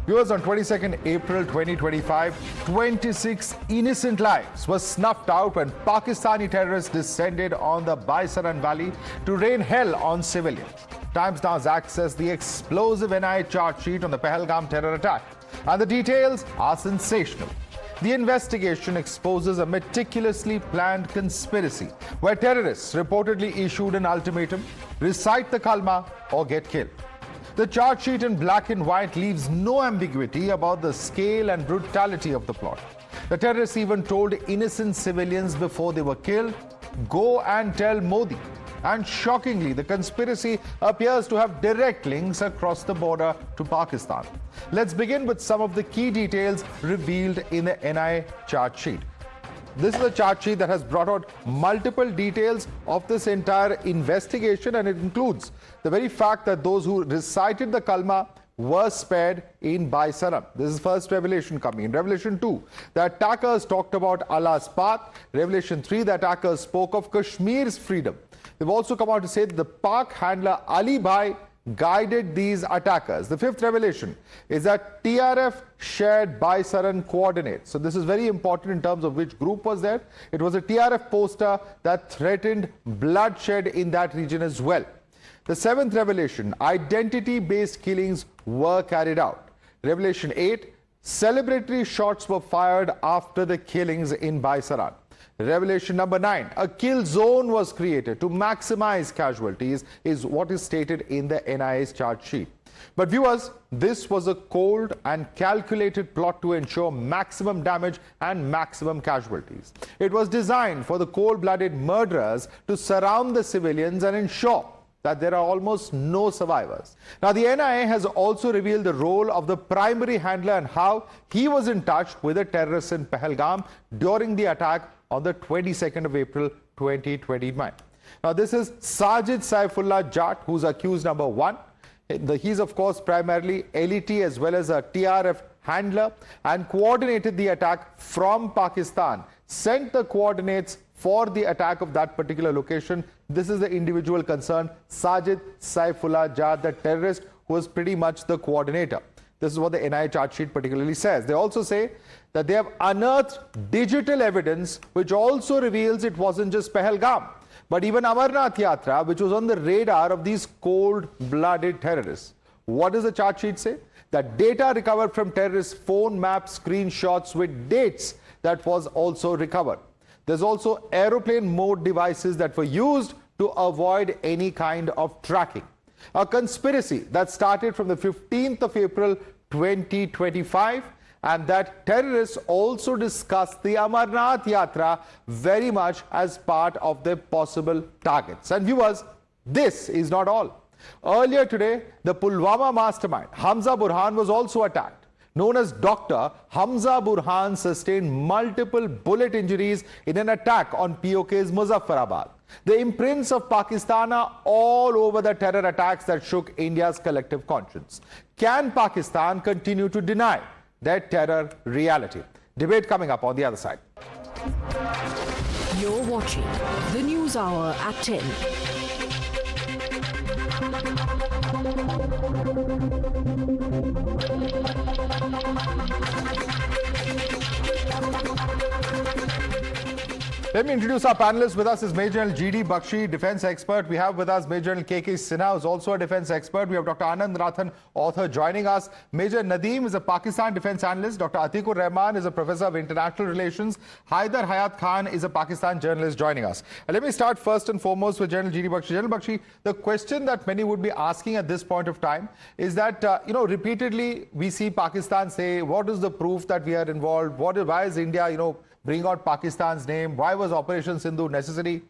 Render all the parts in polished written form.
Viewers, on 22nd April 2025, 26 innocent lives were snuffed out when Pakistani terrorists descended on the Baisaran Valley to rain hell on civilians. Times Now's accessed the explosive NIA charge sheet on the Pahalgam terror attack, and the details are sensational. The investigation exposes a meticulously planned conspiracy where terrorists reportedly issued an ultimatum: recite the kalma or get killed. The charge sheet in black and white leaves no ambiguity about the scale and brutality of the plot. The terrorists even told innocent civilians before they were killed, "Go and tell Modi." And shockingly, the conspiracy appears to have direct links across the border to Pakistan. Let's begin with some of the key details revealed in the NIA charge sheet. This is a charge sheet that has brought out multiple details of this entire investigation, and it includes the very fact that those who recited the kalma were spared in Baisaran. This is first revelation coming in. Revelation 2, the attackers talked about Allah's path. Revelation 3, the attackers spoke of Kashmir's freedom. They've also come out to say that the Pak handler Ali Bhai guided these attackers. The fifth revelation is that TRF shared Baisaran coordinates. So this is very important in terms of which group was there. It was a TRF poster that threatened bloodshed in that region as well. The seventh revelation, identity-based killings were carried out. Revelation 8, celebratory shots were fired after the killings in Baisaran. Revelation number 9, a kill zone was created to maximize casualties, is what is stated in the NIA's charge sheet. But viewers, this was a cold and calculated plot to ensure maximum damage and maximum casualties. It was designed for the cold-blooded murderers to surround the civilians and ensure that there are almost no survivors. Now, the NIA has also revealed the role of the primary handler and how he was in touch with the terrorists in Pahalgam during the attack on the 22nd of April 2021. Now, this is Sajid Saifullah Jat, who's accused number 1. He's, of course, primarily LET as well as a TRF handler, and coordinated the attack from Pakistan, sent the coordinates for the attack of that particular location. This is the individual concerned, Sajid Saifullah Jat, the terrorist who was pretty much the coordinator. This is what the NIA charge sheet particularly says. They also say that they have unearthed digital evidence which also reveals it wasn't just Pahalgam, but even Amarnath Yatra, which was on the radar of these cold-blooded terrorists. What does the charge sheet say? That data recovered from terrorists' phone maps, screenshots with dates, that was also recovered. There's also aeroplane mode devices that were used to avoid any kind of tracking. A conspiracy that started from the 15th of April 2025, and that terrorists also discussed the Amarnath Yatra very much as part of their possible targets. And viewers, this is not all. Earlier today, the Pulwama Mastermind, Hamza Burhan, was also attacked. Known as Dr. Hamza Burhan sustained multiple bullet injuries in an attack on POK's Muzaffarabad. The imprints of Pakistan are all over the terror attacks that shook India's collective conscience. Can Pakistan continue to deny their terror reality? Debate coming up on the other side. You're watching the News Hour at 10. Let me introduce our panelists. With us is Major General G.D. Bakshi, defense expert. We have with us Major General K.K. Sinha, who's also a defense expert. We have Dr. Anand Rathan, author, joining us. Major Nadeem is a Pakistan defense analyst. Dr. Atikur Rahman is a professor of international relations. Haider Hayat Khan is a Pakistan journalist joining us. And let me start first and foremost with General G.D. Bakshi. General Bakshi, the question that many would be asking at this point of time is that, repeatedly we see Pakistan say, what is the proof that we are involved? Why is India, bring out Pakistan's name? Why was Operation Sindhu necessary?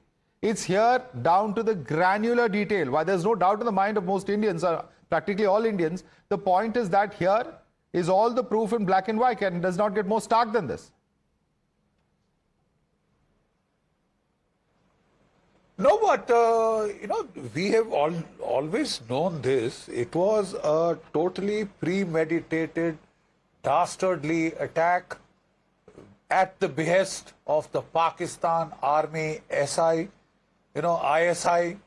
It's here down to the granular detail. Why there's no doubt in the mind of most Indians, or practically all Indians, the point is that here is all the proof in black and white, and it does not get more stark than this. No, but, we have always known this. It was a totally premeditated, dastardly attack at the behest of the Pakistan Army SI, ISI.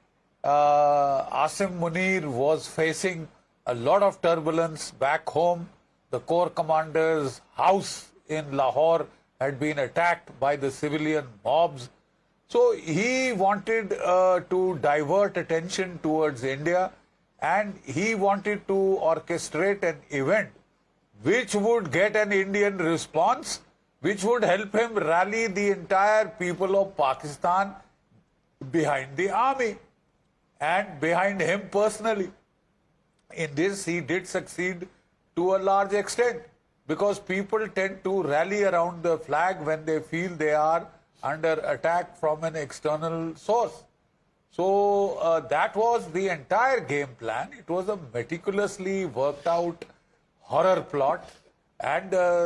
Asim Munir was facing a lot of turbulence back home the corps commander's house in Lahore had been attacked by the civilian mobs. So he wanted to divert attention towards India, and he wanted to orchestrate an event which would get an Indian response, which would help him rally the entire people of Pakistan behind the army and behind him personally. In this, he did succeed to a large extent, because people tend to rally around the flag when they feel they are under attack from an external source. So that was the entire game plan. It was a meticulously worked out horror plot, and the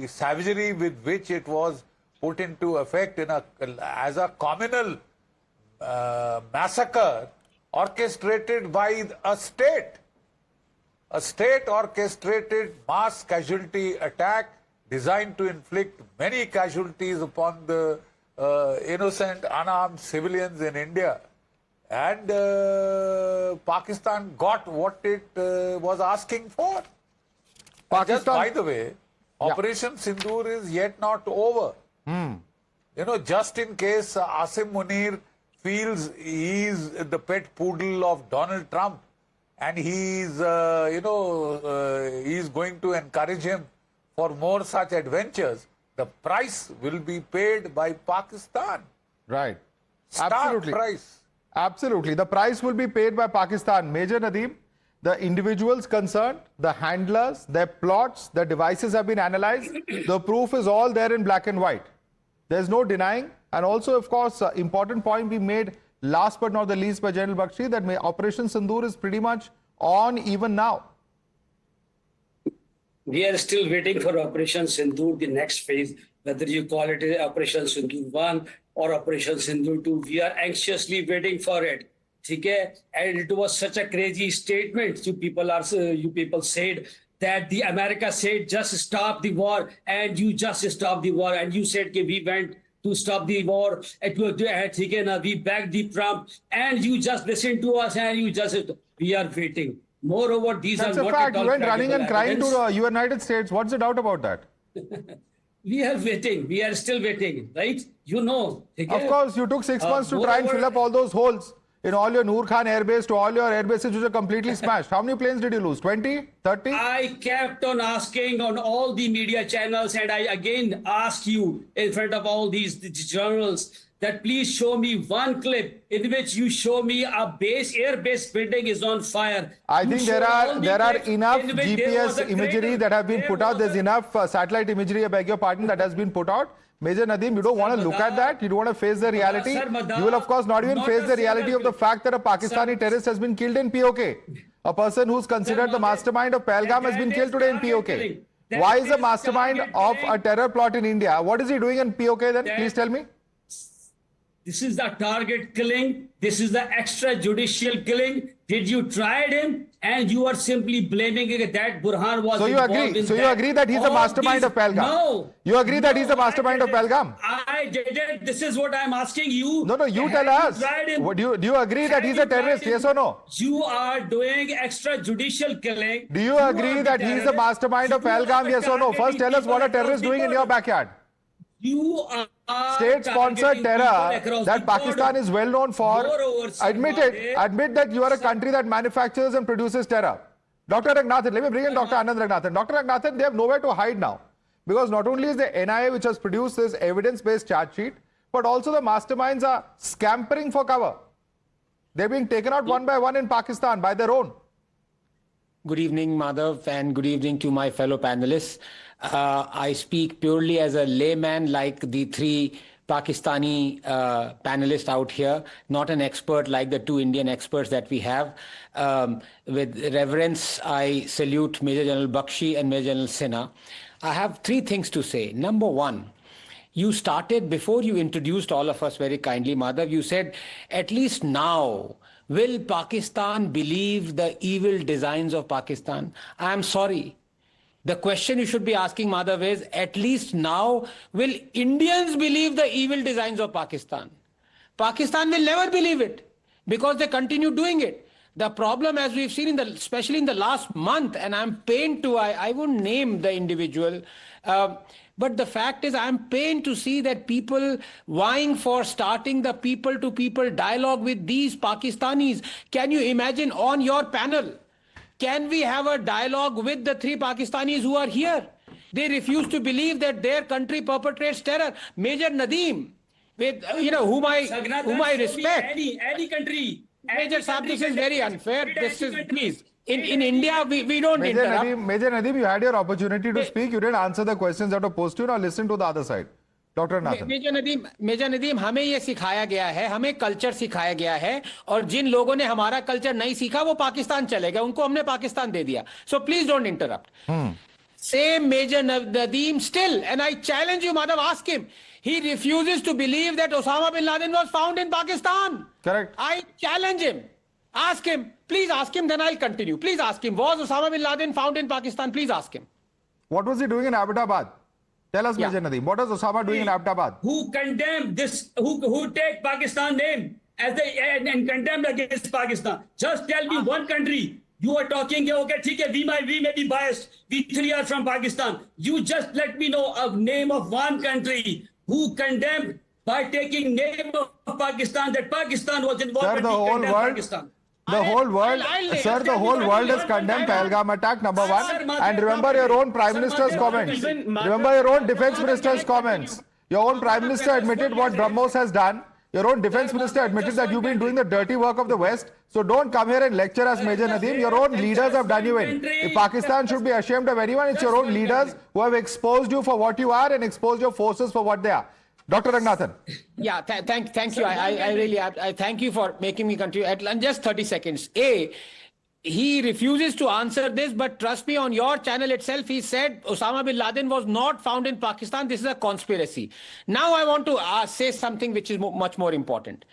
savagery with which it was put into effect as a communal massacre orchestrated by a state orchestrated mass casualty attack designed to inflict many casualties upon the innocent, unarmed civilians in India. And Pakistan got what it was asking for. Pakistan, just by the way, Operation Sindoor is yet not over. You know, just in case Asim Munir feels he's the pet poodle of Donald Trump, and he's, he's going to encourage him for more such adventures, the price will be paid by Pakistan. Right. Stark Absolutely. price. Absolutely. The price will be paid by Pakistan. Major Nadeem, the individuals concerned, the handlers, their plots, their devices have been analyzed. The proof is all there in black and white. There's no denying. And also, of course, important point we made last but not the least by General Bakshi, that Operation Sindoor is pretty much on even now. We are still waiting for Operation Sindoor, the next phase, whether you call it Operation Sindoor 1 or Operation Sindoor 2. We are anxiously waiting for it. Okay? And it was such a crazy statement. You people said that the America said, just stop the war, and you just stop the war. And you said that we went to stop the war, and we backed the Trump, and you just listen to us, and you just, we are waiting. Moreover, these That's are a not fact. at all You went running and crying to evidence. the United States. What's the doubt about that? We are waiting. We are still waiting, right? You know. Of course, you took 6 months to try and fill up all those holes in all your Noor Khan Air Base, to all your air bases which are completely smashed. How many planes did you lose? 20? 30? I kept on asking on all the media channels, and I again ask you in front of all these journals that please show me one clip in which you show me a air base building is on fire. I think there are enough GPS imagery that have been put out. There's enough satellite imagery, I beg your pardon, that has been put out. Major Nadeem, you don't want to look at that. You don't want to face the reality. You will, of course, not even face the reality of the fact that a Pakistani terrorist has been killed in POK. A person who's considered the mastermind of Pahalgam has been killed today in POK. Why is the mastermind of a terror plot in India? What is he doing in POK then? Please tell me. This is the target killing. This is the extrajudicial killing. Did you try him? And you are simply blaming that Burhan was So you agree? So you agree that he's the mastermind of Pahalgam? No. You agree that he's the mastermind of Pahalgam? I didn't. This is what I'm asking you. No, you tell us. Do you agree that he's a terrorist? Yes or no? You are doing extrajudicial killing. Do you agree that he's the mastermind of Pahalgam? Yes or no? First, tell us what a terrorist doing in your backyard. You are State-sponsored terror that Pakistan is well known for. Admit it. Admit that you are a country that manufactures and produces terror. Dr. Ragnathan, let me bring in Dr. Anand Ragnathan. Dr. Ragnathan, they have nowhere to hide now. Because not only is the NIA which has produced this evidence-based charge sheet, but also the masterminds are scampering for cover. They're being taken out one by one in Pakistan by their own. Good evening, Madhav, and good evening to my fellow panelists. I speak purely as a layman like the three Pakistani panelists out here, not an expert like the two Indian experts that we have. With reverence, I salute Major General Bakshi and Major General Sinha. I have three things to say. Number one, you started, before you introduced all of us very kindly, Madhav, you said, at least now, will Pakistan believe the evil designs of Pakistan? I am sorry. The question you should be asking, Madhav, is, at least now, will Indians believe the evil designs of Pakistan? Pakistan will never believe it because they continue doing it. The problem, as we've seen especially in the last month, and I'm pained to, I won't name the individual, but the fact is I'm pained to see that people vying for starting the people-to-people dialogue with these Pakistanis. Can you imagine on your panel, can we have a dialogue with the 3 Pakistanis who are here? They refuse to believe that their country perpetrates terror. Major Nadeem, with whom I respect. Any country. Major Saab, this is very unfair. This is, please. In India, we don't interrupt. Major Nadeem, you had your opportunity to speak. You didn't answer the questions that were posed to you. Now listen to the other side. Dr. Nathan. Major Nadeem, हमें ये सिखाया गया है, हमें culture सिखाया गया है, और जिन लोगों ने हमारा कल्चर नहीं सीखा वो पाकिस्तान चले गए, उनको हमने पाकिस्तान दे दिया. So please don't interrupt. Same Major Nadeem still, and I challenge you, Madhav, ask him. He refuses to believe that Osama bin Laden was found in Pakistan. Correct. I challenge him. Ask him. Please ask him, then I'll continue. Please ask him. Was Osama bin Laden found in Pakistan? Please ask him. What was he doing in Abbottabad? Tell us, Major Nadeem. What was Osama doing in Abbottabad? Who condemned this? Who take Pakistan name as and condemned against Pakistan? Just tell me one country. You are talking, okay, we may be biased. We 3 are from Pakistan. You just let me know a name of one country who condemned by taking name of Pakistan, that Pakistan was involved in Pakistan. The whole world, sir, the whole world has condemned Pahalgam attack, number 1. And remember your own Prime Minister's comments. Remember your own Defense Minister's comments. Your own Prime Minister admitted what BrahMos has done. Your own Defense Minister admitted that you've been doing the dirty work of the West. So don't come here and lecture us, Major Nadeem. Your own leaders have done you in. If Pakistan should be ashamed of anyone, it's your own leaders who have exposed you for what you are and exposed your forces for what they are. Dr. Ranganathan. Yeah, thank you. I really thank you for making me continue. At just 30 seconds. He refuses to answer this, but trust me, on your channel itself, he said Osama bin Laden was not found in Pakistan. This is a conspiracy. Now I want to say something which is much more important.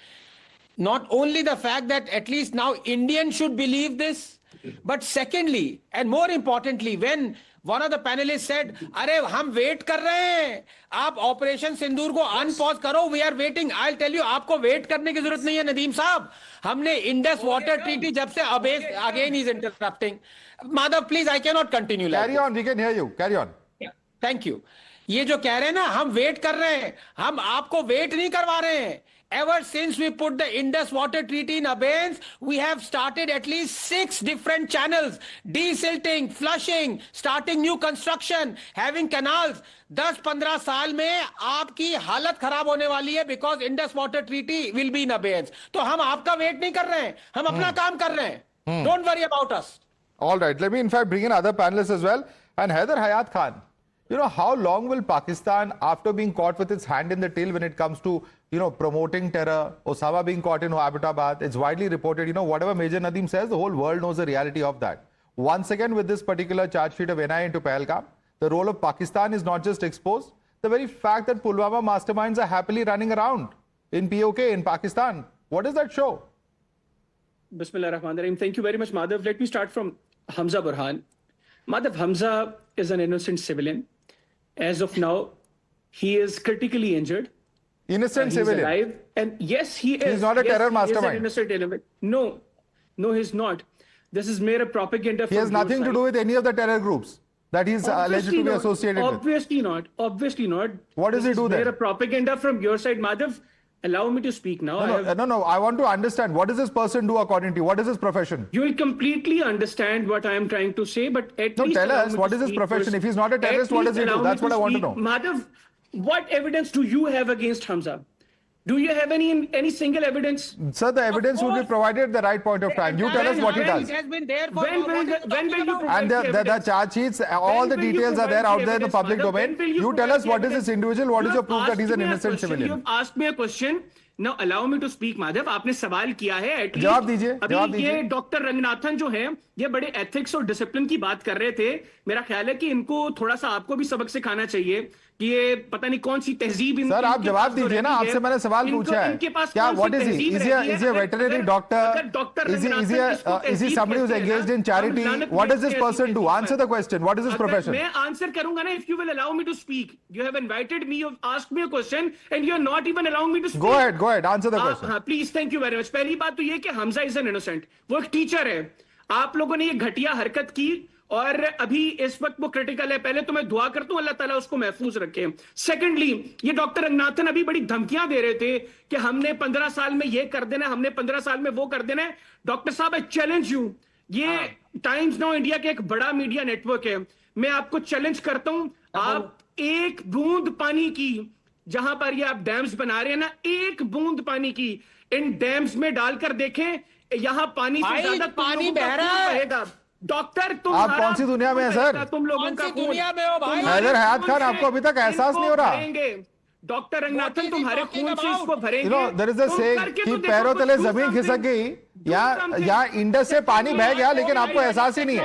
Not only the fact that at least now Indians should believe this, but secondly, and more importantly, when one of the panelists said, "Arey, hum wait kar rahe hain. Aap Operation Sindoor ko unpause karo. We are waiting." I'll tell you, aapko wait karne ki zarurat nahi hai, Nadeem saab. Humne Indus Water Treaty jab se again he's interrupting. Madhav, please, I cannot continue. Carry on, we can hear you. Carry on. Yeah, thank you. ये जो कह रहे हैं ना, हम wait कर रहे हैं, हम आपको वेट नहीं करवा रहे हैं. Ever since we put the Indus Water Treaty in abeyance, we have started at least 6 different channels. Desilting, flushing, starting new construction, having canals. 10-15 साल में आपकी हालत खराब होने वाली है because Indus Water Treaty will be in abeyance. तो हम आपका वेट नहीं कर रहे हैं, हम अपना काम कर रहे हैं. Don't worry about us. All right. Let me in fact bring in other panelists as well. And Haider Hayat Khan, how long will Pakistan, after being caught with its hand in the till when it comes to, promoting terror, Osama being caught in Abbottabad, it's widely reported, whatever Major Nadeem says, the whole world knows the reality of that. Once again, with this particular charge sheet of NIA into Pahalgam, the role of Pakistan is not just exposed, the very fact that Pulwama masterminds are happily running around in POK, in Pakistan. What does that show? Bismillah ar-Rahman ar-Rahim. Thank you very much, Madhav. Let me start from Hamza Burhan. Madhav, Hamza is an innocent civilian. As of now, he is critically injured. Innocent civilian? Alive. And yes, he is. He's not a terror mastermind. He is an innocent element. No, he's not. This is mere propaganda. He has nothing to do with any of the terror groups that he's alleged to be associated with. Obviously not. What does he do then? Mere propaganda from your side, Madhav. Allow me to speak now. No. I want to understand. What does this person do according to you? What is his profession? You will completely understand what I am trying to say, but at least tell us, what is his profession? First. If he's not a terrorist, what does he do? That's what I want to know. Madhav, what evidence do you have against Hamza? Do you have any single evidence? Sir, the evidence will be provided at the right point of time. You tell us what he does. It has been there for when will you provide and the charge sheets, all the details are there out there in the public domain. You tell us what is this individual, what is your proof that he's an innocent civilian? You have asked me a question. Now allow me to speak, Madhav. आपने सवाल किया है. जवाब दीजिए. अभी ये doctor Ranganathan जो हैं, ये बड़े एथिक्स और डिसिप्लिन की बात कर रहे थे. मेरा ख्याल है कि इनको थोड़ा सा आपको भी सबक सिखाना चाहिए. कि ये पता नहीं कौन सी तहजीब इनके सर, आप इनके जवाब पास तो दीजिए ना, रहती है। आपसे मैंने सवाल इनको- पूछा है इनके पास क्या कौन सी व्हाट इज ही तहजीब इज रहती है? he a veterinary अगर doctor, doctor is he somebody who's engaged in charity? What does this person do? Answer the question. What is his profession? मैं आंसर करूंगा ना, if you will allow me to speak. You have invited me, you've asked me a question and you are not even allowing me to speak. Go ahead, answer the question. हाँ please, thank you very much. पहली बात तो ये कि Hamza is an innocent, वो एक teacher है। आप लोगों ने ये घटिया हरकत की और अभी इस वक्त वो क्रिटिकल है। पहले तो मैं दुआ करता हूं अल्लाह ताला उसको महफूज रखे। सेकेंडली, ये डॉक्टर रंगनाथन अभी बड़ी धमकियां दे रहे थे कि हमने 15 साल में ये कर देना, हमने 15 साल में वो कर देना है। डॉक्टर साहब, आई चैलेंज यू, ये टाइम्स नाउ इंडिया के एक बड़ा मीडिया नेटवर्क है, मैं आपको चैलेंज करता हूं, आप एक बूंद पानी की, जहां पर ये आप डैम्स बना रहे हैं ना, एक बूंद पानी की इन डैम्स में डालकर देखें, यहां पानी से ज्यादा पानी बह रहा है। बहेगा। डॉक्टर, तुम आप कौन सी दुनिया में है सर? तुम लोगों का कौन सी दुनिया में हो भाई? हैदर हयात खान, आपको अभी तक एहसास नहीं हो रहा? डॉक्टर रंगनाथन, तुम्हारे खून से इसको भरेंगे। देयर इज अ सेइंग कि पैरों तले जमीन खिसक गई, या इंडस से पानी बह गया, लेकिन आपको एहसास ही नहीं है।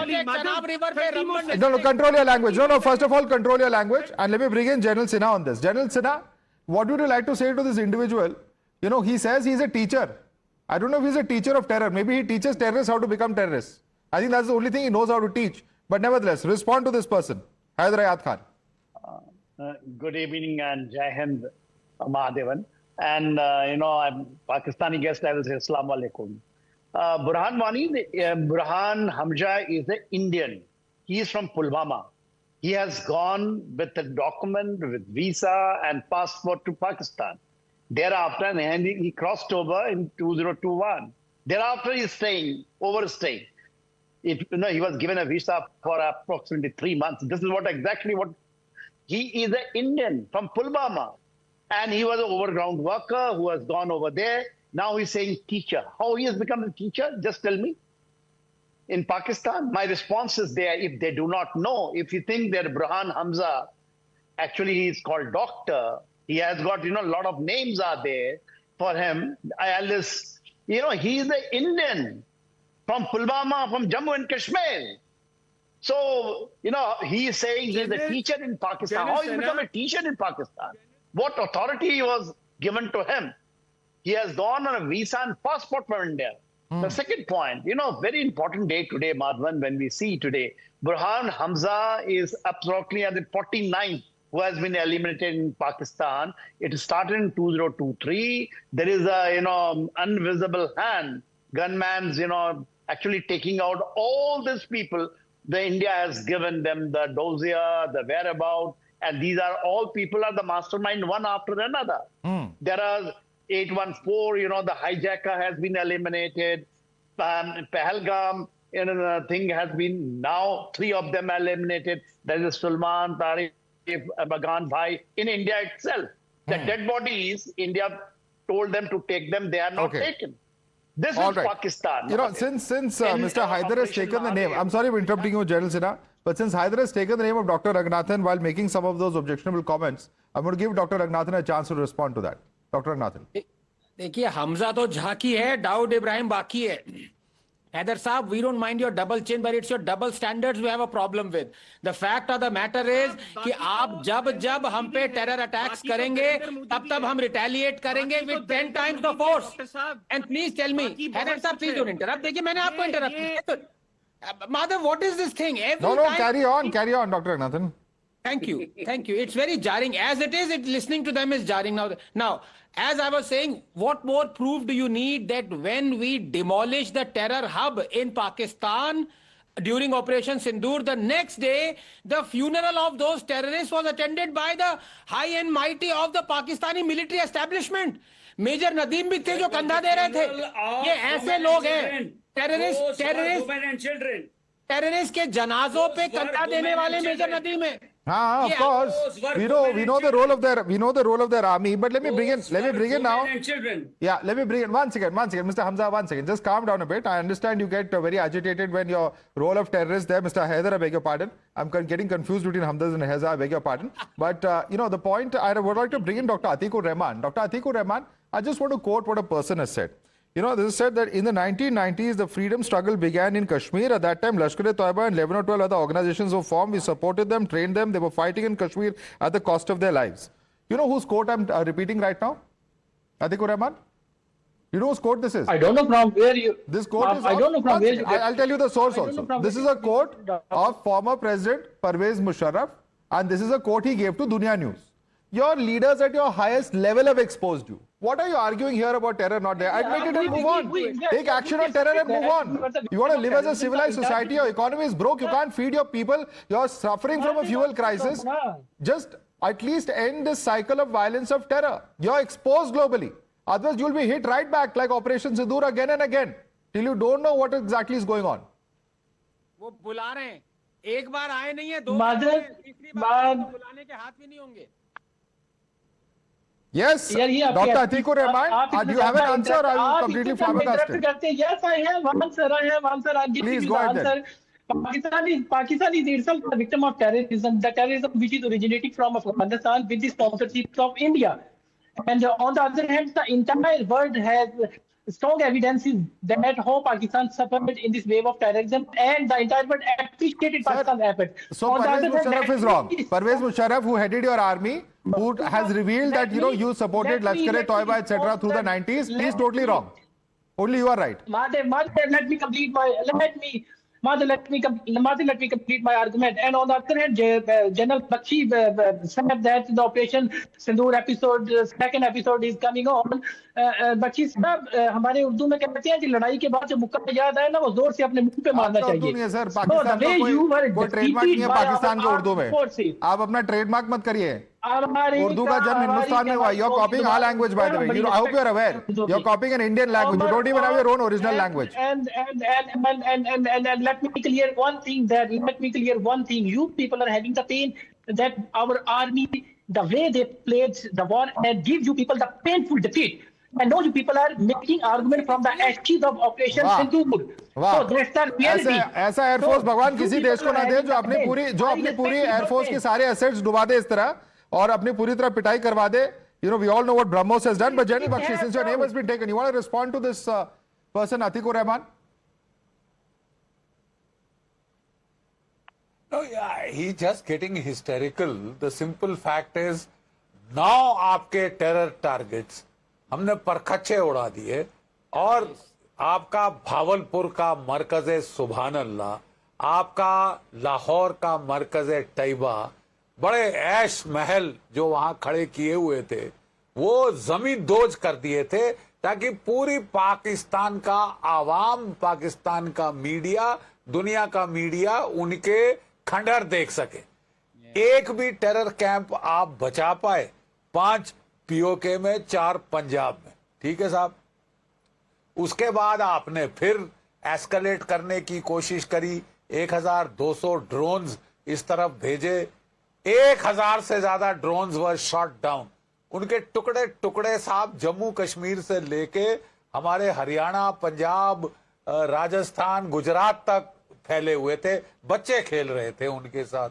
No, control your language. No, first of all, control your language. And let me bring in General Sinha on this. General Sinha, what would you like to say to this individual? You know, he says he's a teacher. I don't know if he's a teacher of terror. Maybe he teaches terrorists how to become terrorists. I think that's the only thing he knows how to teach. But nevertheless, respond to this person, Hyder Hayat Khan. Good evening and Jai Hind, Mahadevan. And, I'm Pakistani guest, I will say Assalamu Alaikum. Burhan Hamza is an Indian. He is from Pulwama. He has gone with a document, with visa and passport to Pakistan. Thereafter, he crossed over in 2021. Thereafter, he is overstaying. He was given a visa for approximately 3 months. This is exactly what he is an Indian from Pulwama. And he was an overground worker who has gone over there. Now he's saying teacher. How he has become a teacher? Just tell me. In Pakistan, my response is there. If they do not know, if you think that Burhan Hamza, actually he is called doctor, he has got, a lot of names are there for him. He is an Indian from Pulwama, from Jammu and Kashmir. So, he is saying he's a teacher in Pakistan. How he become a teacher in Pakistan? What authority was given to him? He has gone on a visa and passport from India. The second point, very important day today, Madhavan, when we see today, Burhan Hamza is approximately at the 49th who has been eliminated in Pakistan. It started in 2023. There is a, invisible hand, gunman's, actually taking out all these people. The India has given them the dossier, the whereabouts, and these are all people are the mastermind one after another. There are 814, the hijacker has been eliminated. Pahalgam, thing has been now 3 of them eliminated. There is Sulman, Tariq, Bagan Bhai in India itself. The dead bodies, India told them to take them, they are not taken. This is Pakistan. Since Mr. Hyder has taken the name, I'm sorry for interrupting you, General Sinha, but since Hyder has taken the name of Dr. Raghunathan while making some of those objectionable comments, I'm going to give Dr. Raghunathan a chance to respond to that. Dr. Raghunathan. देखिए, हमजा तो झाकी है, दाऊद इब्राहिम बाकी है. Hyder Saab, we don't mind your double chin, but it's your double standards we have a problem with. The fact of the matter is कि आप जब हम पे terror attacks करेंगे, तब हम retaliate करेंगे with 10 times the force. And please tell me, Hyder Saab, please don't interrupt. देखिए, मैंने आपको interrupt किया. Madhav, what is this thing? No, carry on, Dr. Raghunathan. Thank you. It's very jarring. As it is, listening to them is jarring now. As I was saying, what more proof do you need that when we demolish the terror hub in Pakistan during Operation Sindoor, the next day, the funeral of those terrorists was attended by the high and mighty of the Pakistani military establishment. Major Nadeem भी थे जो कंधा दे रहे थे. ये ऐसे लोग हैं. टेररिस्ट के जनाजों पे कंधा देने वाले मेजर नदीम है. Of course. We know the role of their army. But let me bring in now. Yeah, let me bring in one second, Mr. Hamza, 1 second. Just calm down a bit. I understand you get very agitated when your role of terrorist there, Mr. Hyder, I beg your pardon. I'm getting confused between Hamza and Heza, I beg your pardon. But the point I would like to bring in Dr. Atikur Rahman. Dr. Atikur Rahman, I just want to quote what a person has said. You know, this is said that in the 1990s, the freedom struggle began in Kashmir. At that time, Lashkar-e-Toiba and 11 or 12 other organizations were formed. We supported them, trained them. They were fighting in Kashmir at the cost of their lives. You know whose quote I'm repeating right now? Atikur Rahman? You know whose quote this is? I don't know from where you. This quote is. I don't know from where you. I'll tell you the source also. This is a quote of former President Pervez Musharraf, and this is a quote he gave to Dunia News. Your leaders at your highest level have exposed you. What are you arguing here about terror not there? Admit it and move on. Take action on terror and move on. You want to live as a civilized society, your economy is broke, you can't feed your people, you're suffering from a fuel crisis. Just at least end this cycle of violence of terror. You're exposed globally. Otherwise, you'll be hit right back like Operation Sindoor again and again, till you don't know what exactly is going on. वो बुला रहे हैं, एक बार आए नहीं है, दो बार तीसरी बार बुलाने के हाथ भी नहीं होंगे. Yes, Dr. Atikur Rahman, do you have an answer or are you completely flabbergasted? Yes, I have answer. I'll give you the answer. Pakistan is itself a victim of terrorism. The terrorism which is originating from Afghanistan with the sponsorship of India. And on the other hand, the entire world has strong evidences that how Pakistan suffered in this wave of terrorism, and the entire world appreciated Pakistan's effort. So Pervez Musharraf is wrong. Pervez Musharraf, who headed your army, who has revealed that you supported Lashkar-e-Toiba, etc. through the 90s, he's totally wrong. Only you are right. Madhav, let me complete my argument. And on the other hand, General Bakshi said that the Operation Sindoor episode, second episode is coming on. Bakshi साहब हमारे उर्दू में कहते हैं कि लड़ाई के बाद जो मुक्का याद आए ना वो जोर से अपने मुंह पे मारना चाहिए. सर पाकिस्तान का कोई ट्रेडमार्क नहीं है पाकिस्तान के उर्दू में. आप अपना ट्रेडमार्क मत करिए. Urdu का जन्म हिंदुस्तान में हुआ. You're copying our language, by the way. I hope you're aware. You're copying an Indian language. You don't even have your own original language. And let me clear one thing. You people are having the pain that our army, the way they played the war, and give you people the painful defeat. And now you people are making argument from the ashes of Operation Sindoor. So that's the reality. ऐसा air force भगवान किसी देश को ना दे जो अपनी पूरी air force के सारे एसेट्स डुबा दे इस तरह और अपनी पूरी तरह पिटाई करवा दे. You know, we all know what BrahMos has done. But General Bakshi, since your name has been taken, you want to respond to this person, Atikur Rahman? No, yeah, he's just getting hysterical. The simple fact is, now आपके terror targets हमने परखच्चे उड़ा दिए और आपका भावलपुर का मरकज सुभान अल्लाह, आपका लाहौर का मरकज तैयबा, बड़े ऐश महल जो वहां खड़े किए हुए थे वो जमीन दोज कर दिए थे ताकि पूरी पाकिस्तान का आवाम, पाकिस्तान का मीडिया, दुनिया का मीडिया उनके खंडहर देख सके. एक भी टेरर कैंप आप बचा पाए. 5 पीओके में, 4 पंजाब में. ठीक है साहब. उसके बाद आपने फिर एस्केलेट करने की कोशिश करी. 1200 ड्रोन्स इस तरफ भेजे. 1000 से ज्यादा ड्रोन्स वर शॉट डाउन. उनके टुकड़े टुकड़े साहब जम्मू कश्मीर से लेके हमारे हरियाणा, पंजाब, राजस्थान, गुजरात तक फैले हुए थे. बच्चे खेल रहे थे उनके साथ.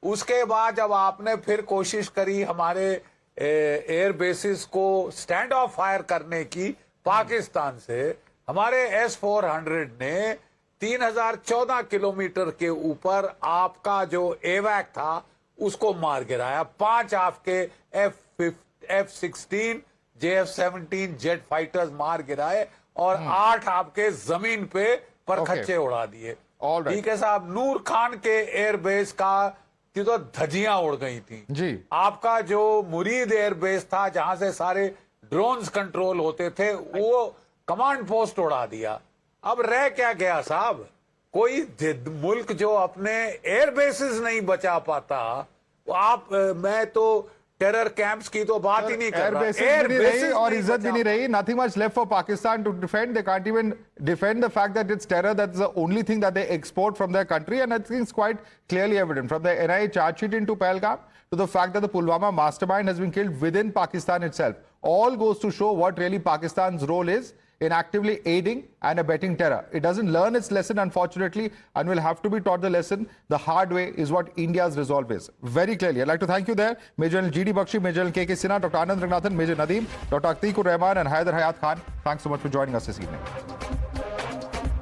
उसके बाद जब आपने फिर कोशिश करी हमारे एयर बेसिस को स्टैंड ऑफ फायर करने की पाकिस्तान से, हमारे S-400 ने 3014 किलोमीटर के ऊपर आपका जो एवैक था उसको मार गिराया. 5 आपके F-16, JF-17 जेट फाइटर्स मार गिराए और 8 आपके जमीन पे परखच्चे उड़ा दिए. ठीक है साहब. नूर खान के एयरबेस का तो धजियां उड़ गई थी जी. आपका जो मुरीद एयरबेस था जहां से सारे ड्रोन्स कंट्रोल होते थे वो कमांड पोस्ट उड़ा दिया. अब रह क्या गया साहब? कोई मुल्क जो अपने एयरबेसेस नहीं बचा पाता. मैं तो टेरर कैंप्स की तो बात ही नहीं कर रहा. एयरबेसेस और इज्जत भी नहीं रही. Nothing much left for Pakistan to defend. They can't even defend the fact that it's terror. That's the only thing that they export from their country, and I think it's quite clearly evident from the NIA charge sheet into Pahalgam to the fact that the Pulwama Mastermind has been killed within Pakistan itself. All goes to show what really Pakistan's role is in actively aiding and abetting terror. It doesn't learn its lesson, unfortunately, and will have to be taught the lesson the hard way is what India's resolve is. Very clearly. I'd like to thank you there, Major General G.D. Bakshi, Major General K.K. Sinha, Dr. Anand Ranganathan, Major Nadeem, Dr. Atikur Rahman and Haider Hayat Khan. Thanks so much for joining us this evening.